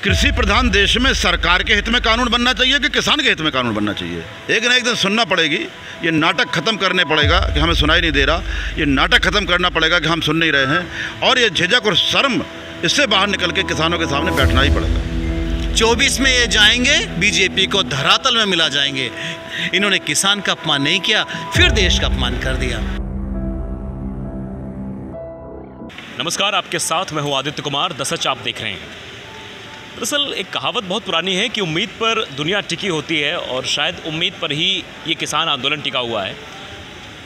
कृषि प्रधान देश में सरकार के हित में कानून बनना चाहिए कि किसान के हित में कानून बनना चाहिए? एक ना एक दिन सुनना पड़ेगी। ये नाटक ख़त्म करने पड़ेगा कि हमें सुनाई नहीं दे रहा, ये नाटक ख़त्म करना पड़ेगा कि हम सुन नहीं रहे हैं, और ये झिझक और शर्म, इससे बाहर निकल के किसानों के सामने बैठना ही पड़ेगा। 24 में ये जाएंगे, बीजेपी को धरातल में मिला जाएंगे। इन्होंने किसान का अपमान नहीं किया, फिर देश का अपमान कर दिया। नमस्कार, आपके साथ मैं हूं आदित्य कुमार। द सच आप देख रहे हैं। दरअसल एक कहावत बहुत पुरानी है कि उम्मीद पर दुनिया टिकी होती है, और शायद उम्मीद पर ही ये किसान आंदोलन टिका हुआ है।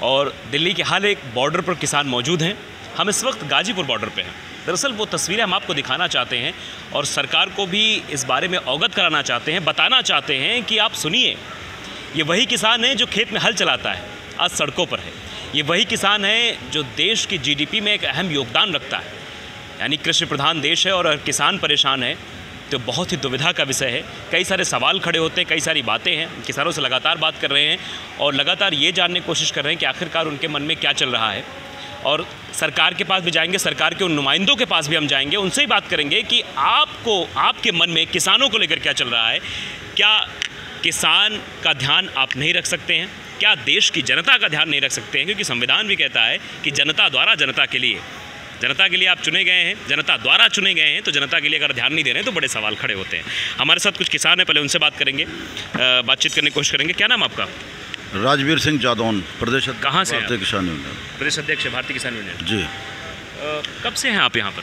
और दिल्ली के हाल एक बॉर्डर पर किसान मौजूद हैं। हम इस वक्त गाजीपुर बॉर्डर पे हैं। दरअसल वो तस्वीरें हम आपको दिखाना चाहते हैं और सरकार को भी इस बारे में अवगत कराना चाहते हैं, बताना चाहते हैं कि आप सुनिए, ये वही किसान है जो खेत में हल चलाता है, आज सड़कों पर है। ये वही किसान है जो देश की जीडीपी में एक अहम योगदान रखता है। यानी कृषि प्रधान देश है और अगर किसान परेशान है तो बहुत ही दुविधा का विषय है। कई सारे सवाल खड़े होते हैं, कई सारी बातें हैं। किसानों से लगातार बात कर रहे हैं और लगातार ये जानने की कोशिश कर रहे हैं कि आखिरकार उनके मन में क्या चल रहा है। और सरकार के पास भी जाएंगे, सरकार के उन नुमाइंदों के पास भी हम जाएंगे, उनसे ही बात करेंगे कि आपके मन में किसानों को लेकर क्या चल रहा है। क्या किसान का ध्यान आप नहीं रख सकते हैं? क्या देश की जनता का ध्यान नहीं रख सकते हैं? क्योंकि संविधान भी कहता है कि जनता द्वारा जनता के लिए, जनता के लिए आप चुने गए हैं, जनता द्वारा चुने गए हैं, तो जनता के लिए अगर ध्यान नहीं दे रहे हैं तो बड़े सवाल खड़े होते हैं। हमारे साथ कुछ किसान हैं, पहले उनसे बात करेंगे, बातचीत करने की कोशिश करेंगे। क्या नाम आपका? राजवीर सिंह जादौन, प्रदेश अध्यक्ष। कहाँ से? भारतीय किसान यूनियन। प्रदेश अध्यक्ष भारतीय किसान यूनियन जी। कब से हैं आप यहाँ पर?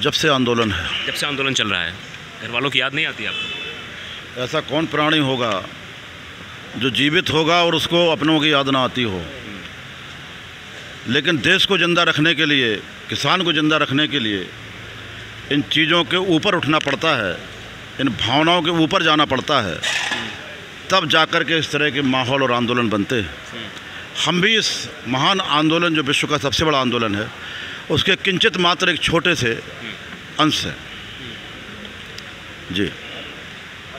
जब से आंदोलन है। जब से आंदोलन चल रहा है। घर वालों की याद नहीं आती आपको? ऐसा कौन प्राणी होगा जो जीवित होगा और उसको अपनों की याद ना आती हो। लेकिन देश को जिंदा रखने के लिए, किसान को जिंदा रखने के लिए इन चीज़ों के ऊपर उठना पड़ता है, इन भावनाओं के ऊपर जाना पड़ता है, तब जाकर के इस तरह के माहौल और आंदोलन बनते हैं। हम भी इस महान आंदोलन, जो विश्व का सबसे बड़ा आंदोलन है, उसके किंचित मात्र एक छोटे से अंश है। जी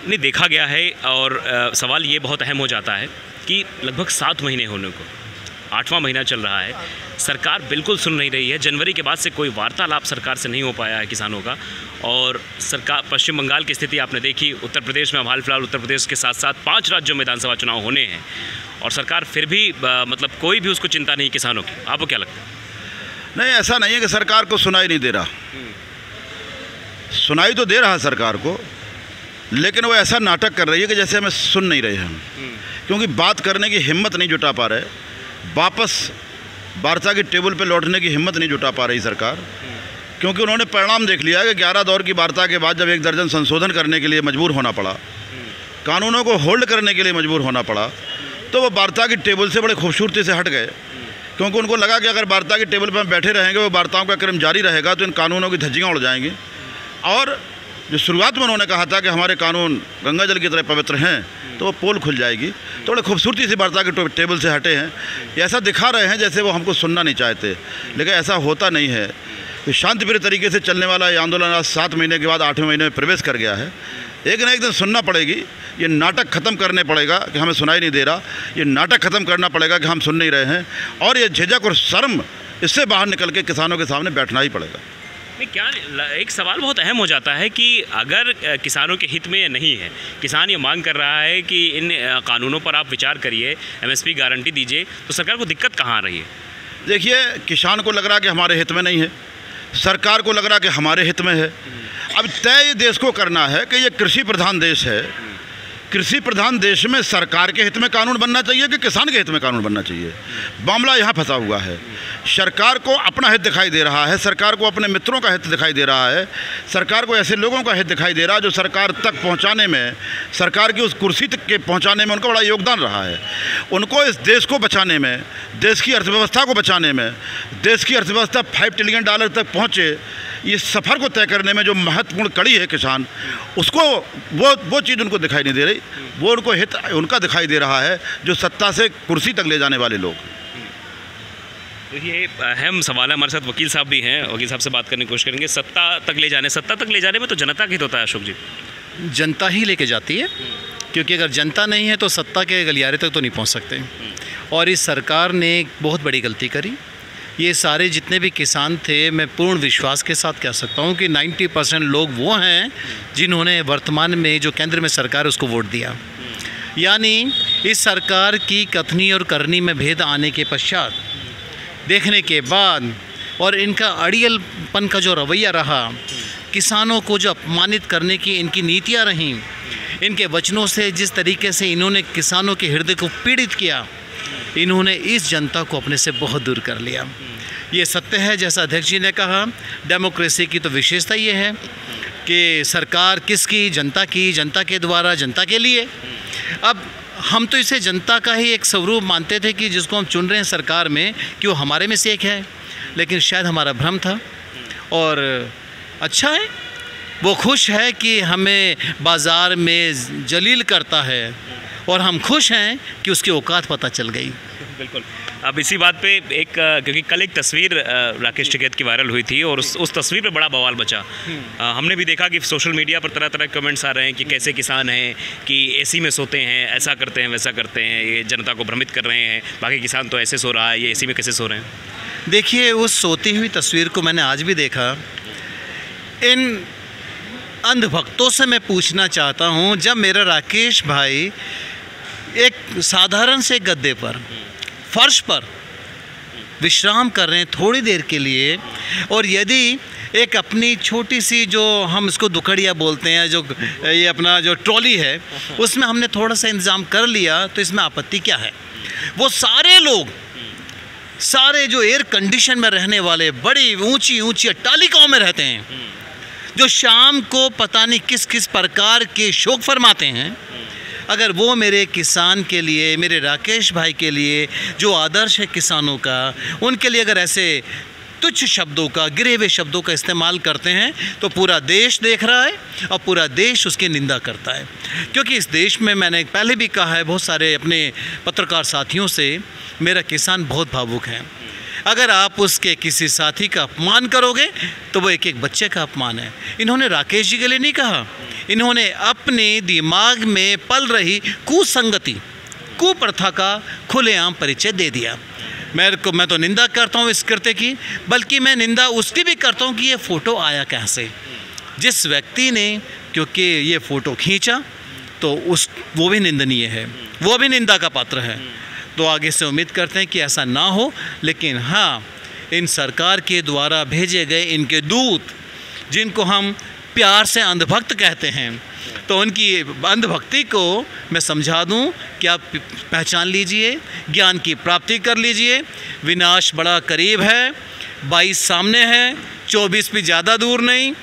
नहीं, देखा गया है। और सवाल ये बहुत अहम हो जाता है कि लगभग 7 महीने होने को, 8वां महीना चल रहा है, सरकार बिल्कुल सुन नहीं रही है। जनवरी के बाद से कोई वार्तालाप सरकार से नहीं हो पाया है किसानों का। और सरकार, पश्चिम बंगाल की स्थिति आपने देखी, उत्तर प्रदेश में अब हाल फिलहाल उत्तर प्रदेश के साथ साथ 5 राज्यों में विधानसभा चुनाव होने हैं, और सरकार फिर भी मतलब कोई भी उसको चिंता नहीं किसानों की। आपको क्या लगता है? नहीं, ऐसा नहीं है कि सरकार को सुनाई नहीं दे रहा। सुनाई तो दे रहा है सरकार को, लेकिन वो ऐसा नाटक कर रही है कि जैसे हमें सुन नहीं रहे हम। क्योंकि बात करने की हिम्मत नहीं जुटा पा रहे, वापस वार्ता की टेबल पे लौटने की हिम्मत नहीं जुटा पा रही सरकार। क्योंकि उन्होंने परिणाम देख लिया है कि 11 दौर की वार्ता के बाद जब 1 दर्जन संशोधन करने के लिए मजबूर होना पड़ा, कानूनों को होल्ड करने के लिए मजबूर होना पड़ा, तो वो वार्ता की टेबल से बड़े खूबसूरती से हट गए। क्योंकि उनको लगा कि अगर वार्ता की टेबल पर हम बैठे रहेंगे, वो वार्ताओं का क्रम जारी रहेगा, तो इन कानूनों की धज्जियाँ उड़ जाएंगी। और जो शुरुआत में उन्होंने कहा था कि हमारे कानून गंगा जल की तरह पवित्र हैं, तो वो पोल खुल जाएगी। तो बड़े खूबसूरती से वार्ता के टेबल से हटे हैं। ऐसा दिखा रहे हैं जैसे वो हमको सुनना नहीं चाहते, लेकिन ऐसा होता नहीं है। तो शांतिप्रिय तरीके से चलने वाला ये आंदोलन आज 7 महीने के बाद 8वें महीने में प्रवेश कर गया है। एक ना एक दिन सुनना पड़ेगी। ये नाटक ख़त्म करने पड़ेगा कि हमें सुनाई नहीं दे रहा, ये नाटक ख़त्म करना पड़ेगा कि हम सुन नहीं रहे हैं, और ये झिझक और शर्म, इससे बाहर निकल के किसानों के सामने बैठना ही पड़ेगा। नहीं, क्या एक सवाल बहुत अहम हो जाता है कि अगर किसानों के हित में नहीं है, किसान ये मांग कर रहा है कि इन कानूनों पर आप विचार करिए, MSP गारंटी दीजिए, तो सरकार को दिक्कत कहाँ आ रही है? देखिए, किसान को लग रहा कि हमारे हित में नहीं है, सरकार को लग रहा कि हमारे हित में है। अब तय देश को करना है कि ये कृषि प्रधान देश है। कृषि प्रधान देश में सरकार के हित में कानून बनना चाहिए कि किसान के हित में कानून बनना चाहिए? मामला यहाँ फंसा हुआ है। सरकार को अपना हित दिखाई दे रहा है, सरकार को अपने मित्रों का हित दिखाई दे रहा है, सरकार को ऐसे लोगों का हित दिखाई दे रहा है जो सरकार तक पहुँचाने में, सरकार की उस कुर्सी तक के पहुँचाने में उनका बड़ा योगदान रहा है। उनको इस देश को बचाने में, देश की अर्थव्यवस्था को बचाने में, देश की अर्थव्यवस्था $5 ट्रिलियन तक पहुँचे, इस सफ़र को तय करने में जो महत्वपूर्ण कड़ी है किसान, उसको वो चीज़ उनको दिखाई नहीं दे रही। वो उनको हित उनका दिखाई दे रहा है जो सत्ता से कुर्सी तक ले जाने वाले लोग। तो ये अहम सवाल है। हमारे साथ वकील साहब भी हैं, वकील साहब से बात करने की कोशिश करेंगे। सत्ता तक ले जाने में तो जनता का हित होता है अशोक जी। जनता ही लेके जाती है, क्योंकि अगर जनता नहीं है तो सत्ता के गलियारे तक तो नहीं पहुंच सकते। और इस सरकार ने एक बहुत बड़ी गलती करी ये सारे जितने भी किसान थे, मैं पूर्ण विश्वास के साथ कह सकता हूँ कि 90% लोग वो हैं जिन्होंने वर्तमान में जो केंद्र में सरकार है उसको वोट दिया। यानी इस सरकार की कथनी और करनी में भेद आने के पश्चात, देखने के बाद, और इनका अड़ियलपन का जो रवैया रहा, किसानों को जो अपमानित करने की इनकी नीतियाँ रहीं, इनके वचनों से जिस तरीके से इन्होंने किसानों के हृदय को पीड़ित किया, इन्होंने इस जनता को अपने से बहुत दूर कर लिया। ये सत्य है, जैसा अध्यक्ष जी ने कहा, डेमोक्रेसी की तो विशेषता ये है कि सरकार किसकी, जनता की, जनता के द्वारा, जनता के लिए। अब हम तो इसे जनता का ही एक स्वरूप मानते थे कि जिसको हम चुन रहे हैं सरकार में कि वो हमारे में से एक है, लेकिन शायद हमारा भ्रम था। और अच्छा है, वो खुश है कि हमें बाज़ार में जलील करता है, और हम खुश हैं कि उसकी औकात पता चल गई। बिल्कुल। अब इसी बात पे एक क्योंकि कल एक तस्वीर राकेश टिकैत की वायरल हुई थी और उस तस्वीर पे बड़ा बवाल बचा। हमने भी देखा कि सोशल मीडिया पर तरह तरह के कमेंट्स आ रहे हैं कि कैसे किसान हैं कि एसी में सोते हैं, ऐसा करते हैं, वैसा करते हैं, ये जनता को भ्रमित कर रहे हैं, बाकी किसान तो ऐसे सो रहा है, ये एसी में कैसे सो रहे हैं। देखिए, उस सोती हुई तस्वीर को मैंने आज भी देखा। इन अंधभक्तों से मैं पूछना चाहता हूँ, जब मेरा राकेश भाई एक साधारण से गद्दे पर, फर्श पर विश्राम कर रहे हैं थोड़ी देर के लिए, और यदि एक अपनी छोटी सी, जो हम इसको दुकड़िया बोलते हैं, जो ये अपना जो ट्रॉली है, उसमें हमने थोड़ा सा इंतज़ाम कर लिया, तो इसमें आपत्ति क्या है। वो सारे लोग, सारे जो एयर कंडीशन में रहने वाले, बड़ी ऊंची ऊंची अट्टालिकाओं में रहते हैं, जो शाम को पता नहीं किस किस प्रकार के शोक फरमाते हैं, अगर वो मेरे किसान के लिए, मेरे राकेश भाई के लिए जो आदर्श है किसानों का, उनके लिए अगर ऐसे तुच्छ शब्दों का, गिरे हुए शब्दों का इस्तेमाल करते हैं, तो पूरा देश देख रहा है और पूरा देश उसकी निंदा करता है। क्योंकि इस देश में, मैंने पहले भी कहा है बहुत सारे अपने पत्रकार साथियों से, मेरा किसान बहुत भावुक है। अगर आप उसके किसी साथी का अपमान करोगे तो वो एक एक बच्चे का अपमान है। इन्होंने राकेश जी के लिए नहीं कहा, इन्होंने अपने दिमाग में पल रही कुसंगति, कुप्रथा का खुलेआम परिचय दे दिया। मैं तो निंदा करता हूँ इस कृत्य की, बल्कि मैं निंदा उसकी भी करता हूँ कि ये फ़ोटो आया कैसे। जिस व्यक्ति ने क्योंकि ये फ़ोटो खींचा तो वो भी निंदनीय है, वो भी निंदा का पात्र है। तो आगे से उम्मीद करते हैं कि ऐसा ना हो, लेकिन हाँ, इन सरकार के द्वारा भेजे गए इनके दूत, जिनको हम प्यार से अंधभक्त कहते हैं, तो उनकी अंधभक्ति को मैं समझा दूं कि आप पहचान लीजिए, ज्ञान की प्राप्ति कर लीजिए। विनाश बड़ा करीब है, 22 सामने है, 24 भी ज़्यादा दूर नहीं।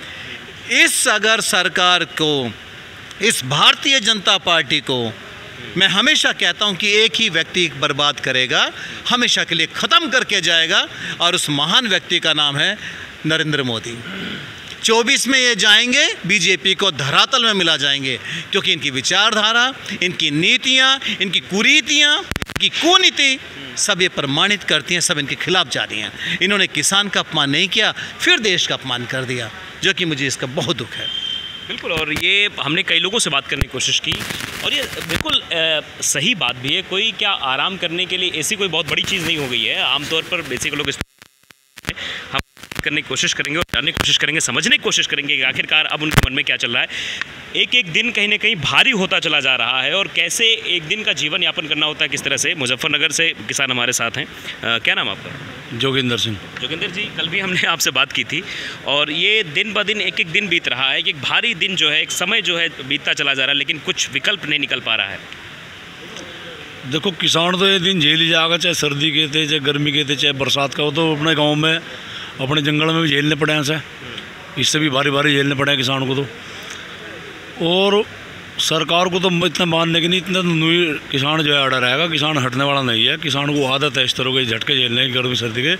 इस अगर सरकार को, इस भारतीय जनता पार्टी को, मैं हमेशा कहता हूं कि एक ही व्यक्ति बर्बाद करेगा, हमेशा के लिए ख़त्म करके जाएगा, और उस महान व्यक्ति का नाम है नरेंद्र मोदी। 24 में ये जाएंगे, बीजेपी को धरातल में मिला जाएंगे, क्योंकि इनकी विचारधारा, इनकी नीतियां, इनकी कुरीतियां, इनकी कुनीति सब ये प्रमाणित करती हैं, सब इनके खिलाफ जा रही हैं। इन्होंने किसान का अपमान नहीं किया, फिर देश का अपमान कर दिया, जो कि मुझे इसका बहुत दुख है। बिल्कुल, और ये हमने कई लोगों से बात करने की कोशिश की, और ये बिल्कुल सही बात भी है। कोई क्या आराम करने के लिए ऐसी कोई बहुत बड़ी चीज़ नहीं हो गई है। आमतौर पर बेसिक लोग हम करने की कोशिश करेंगे और जानने की कोशिश करेंगे, समझने की कोशिश करेंगे कि आखिरकार अब उनके मन में क्या चल रहा है। एक एक दिन कहीं ना कहीं भारी होता चला जा रहा है, और कैसे एक दिन का जीवन यापन करना होता है, किस तरह से। मुजफ्फरनगर से किसान हमारे साथ हैं। क्या नाम आपका? जोगिंदर सिंह। जोगिंदर जी, कल भी हमने आपसे बात की थी, और ये दिन ब दिन एक एक दिन बीत रहा है, एक भारी दिन जो है, एक समय जो है बीतता चला जा रहा है, लेकिन कुछ विकल्प नहीं निकल पा रहा है। देखो, किसान तो ये दिन झेल ही जाएगा, चाहे सर्दी के थे, चाहे गर्मी के थे, चाहे बरसात का हो। तो अपने गांव में, अपने जंगल में भी झेलने पड़े हैं ऐसे, इससे भी भारी भारी झेलने पड़े हैं किसान को तो। और सरकार को तो इतना मानने की नहीं, इतना किसान जो है अड़ा रहेगा, किसान हटने वाला नहीं है। किसान को आदत है इस तरह के झटके झेलने की, गर्मी सर्दी के।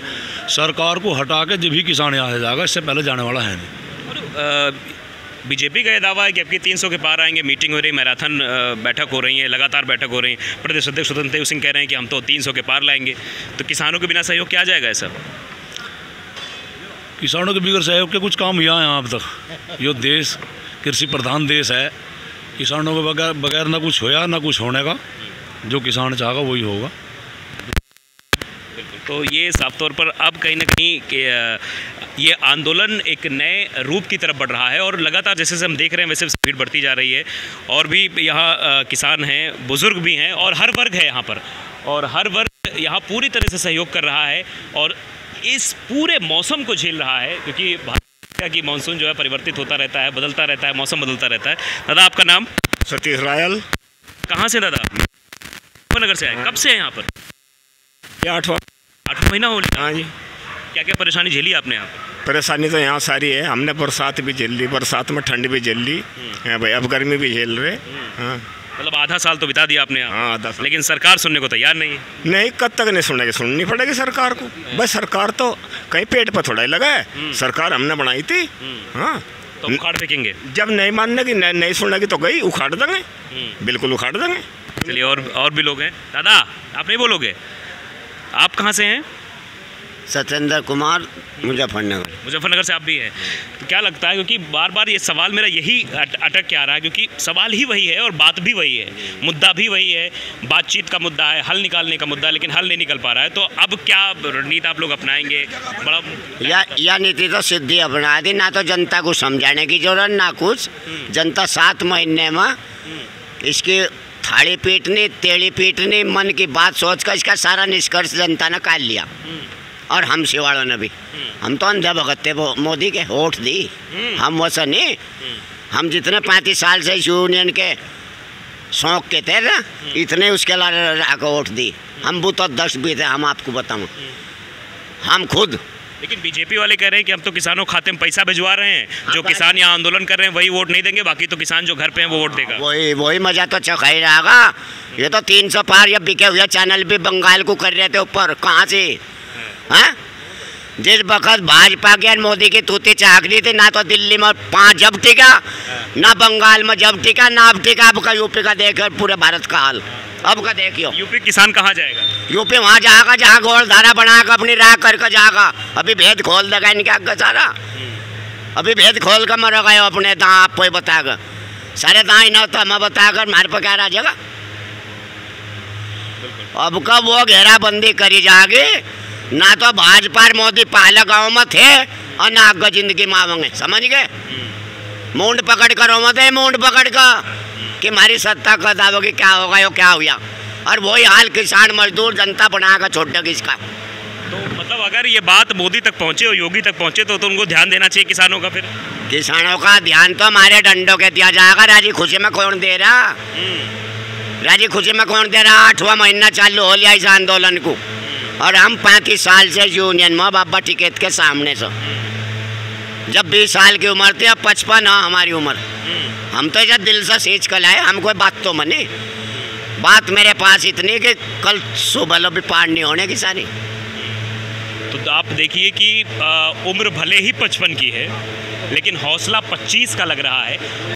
सरकार को हटा के जब भी किसान यहाँ से जाएगा, इससे पहले जाने वाला है नहीं। बीजेपी का यह दावा है कि आपकी 300 के पार आएंगे, मीटिंग हो रही, मैराथन बैठक हो रही है, लगातार बैठक हो रही है। प्रदेश अध्यक्ष स्वतंत्र देव सिंह कह रहे हैं कि हम तो 300 के पार लाएंगे। तो किसानों के बिना सहयोग क्या जाएगा ऐसा? किसानों के बगैर सहयोग के कुछ काम हुआ है अब तक। यो देश कृषि प्रधान देश है, किसानों के बगैर ना कुछ होया ना कुछ होने का। जो किसान चाहेगा वही होगा। बिल्कुल। तो ये साफ तौर पर अब कहीं ना कहीं ये आंदोलन एक नए रूप की तरफ बढ़ रहा है और लगातार जैसे हम देख रहे हैं वैसे भीड़ बढ़ती जा रही है। और भी यहाँ किसान हैं, बुज़ुर्ग भी हैं और हर वर्ग है यहाँ पर, और हर वर्ग यहाँ पूरी तरह से सहयोग कर रहा है और इस पूरे मौसम को झेल रहा है, क्योंकि भारत की मानसून जो है परिवर्तित होता रहता है, बदलता रहता है, मौसम बदलता रहता है। दादा आपका नाम? सतीश रायल। कहाँ से दादा? नगर से आए। कब से हैं यहाँ पर? ये 8वां महीना हो गया। हाँ जी। क्या क्या परेशानी झेली आपने यहाँ पर? परेशानी तो यहाँ सारी है। हमने बरसात भी झेल ली, बरसात में ठंड भी झेल ली, भाई अब गर्मी भी झेल रहे। हाँ मतलब आधा साल तो बिता दिया आपने यहाँ। हाँ, आधा साल। लेकिन सरकार सुनने को तैयार नहीं है। नहीं, कब तक नहीं सुनेगी? सुननी पड़ेगी सरकार को। बस सरकार तो कहीं पेट पर थोड़ा ही लगा है। सरकार हमने बनाई थी। हाँ, तो उखाड़ फेंकेंगे जब नहीं मानने की, नहीं सुनेगी तो गई, उखाड़ देंगे, बिल्कुल उखाड़ देंगे। चलिए, और भी लोग हैं। दादा आप नहीं बोलोगे? आप कहाँ से हैं? सत्येंद्र कुमार, मुजफ्फरनगर से आप भी हैं। तो क्या लगता है, क्योंकि बार बार ये सवाल मेरा यही अटक के आ रहा है, क्योंकि सवाल ही वही है और बात भी वही है, मुद्दा भी वही है, बातचीत का मुद्दा है, हल निकालने का मुद्दा है, लेकिन हल नहीं निकल पा रहा है। तो अब क्या रणनीति आप लोग अपनाएंगे? बड़ा या नीति तो सिद्धि अपना दी, ना तो जनता को समझाने की जरूरत ना कुछ। जनता 7 महीने में इसकी थाली पीटनी, तेली पीटनी, मन की बात सोचकर इसका सारा निष्कर्ष जनता ने काट लिया। और हम सिवाड़ों ने भी, हम तो अंधे भगत थे, वो मोदी के वोट दी। हम वैसा नहीं, हम जितने 35 साल से यूनियन के शौक के थे ना, इतने उसके लाके वोट दी। हम वो तो 10 भी थे, हम आपको बताऊँ, हम खुद। लेकिन बीजेपी वाले कह रहे हैं कि हम तो किसानों खाते में पैसा भिजवा रहे हैं, जो किसान यहाँ आंदोलन कर रहे हैं वही वोट नहीं देंगे, बाकी तो किसान जो घर पे हैं वो वोट देगा। वही मजा तो चखा ही रहेगा। ये तो 300 पार या बिके हुए चैनल भी बंगाल को कर रहे थे ऊपर, कहाँ से? हाँ, जिस वक्त भाजपा के मोदी की तूती चाकरी थी, ना तो दिल्ली में 5 जब टिका, ना बंगाल में जब टिका, ना अब टिका। अब का यूपी का देखो, पूरे भारत का हाल अब का देखियो। यूपी किसान कहाँ जाएगा? यूपी वहाँ जाएगा जहाँ गोलधारा बनाकर अपनी राह करके जाएगा। अभी भेद खोल देगा इनके आगे सारा, अभी भेद खोल कर मर गए अपने दाँ, आपको ही बताएगा सारे दाँ ना तो हमें बताकर मार पर क्या जाएगा। अब का वो घेराबंदी करी जाएगी, ना तो भाजपा और मोदी पहले गाँव में थे और ना आगे जिंदगी मांगे, समझ गए? मूंड पकड़ कर रोमते, मूंड पकड़ कर कि हमारी सत्ता का दावों की क्या होगा, यो क्या हुआ। और वही हाल किसान मजदूर जनता बनाकर छोड़ देगी इसका। तो मतलब अगर ये बात मोदी तक पहुँचे और योगी तक पहुँचे तो उनको ध्यान देना चाहिए किसानों का। फिर किसानों का ध्यान तो हमारे डंडों के दिया जाएगा। राजी खुशी में कौन दे रहा? राजी खुशी में कौन दे रहा? 8वां महीना चालू हो लिया इस आंदोलन को, और हम 35 साल से यूनियन में बाबा टिकट के सामने से, जब 20 साल की उम्र थी, अब 55 है हमारी उम्र। हम तो जब दिल से सींच कर लाए, हम कोई बात तो मनी। बात मेरे पास इतनी कि कल सुबह भी पार नहीं होने की सारी। तो आप देखिए कि उम्र भले ही 55 की है, लेकिन हौसला 25 का लग रहा है।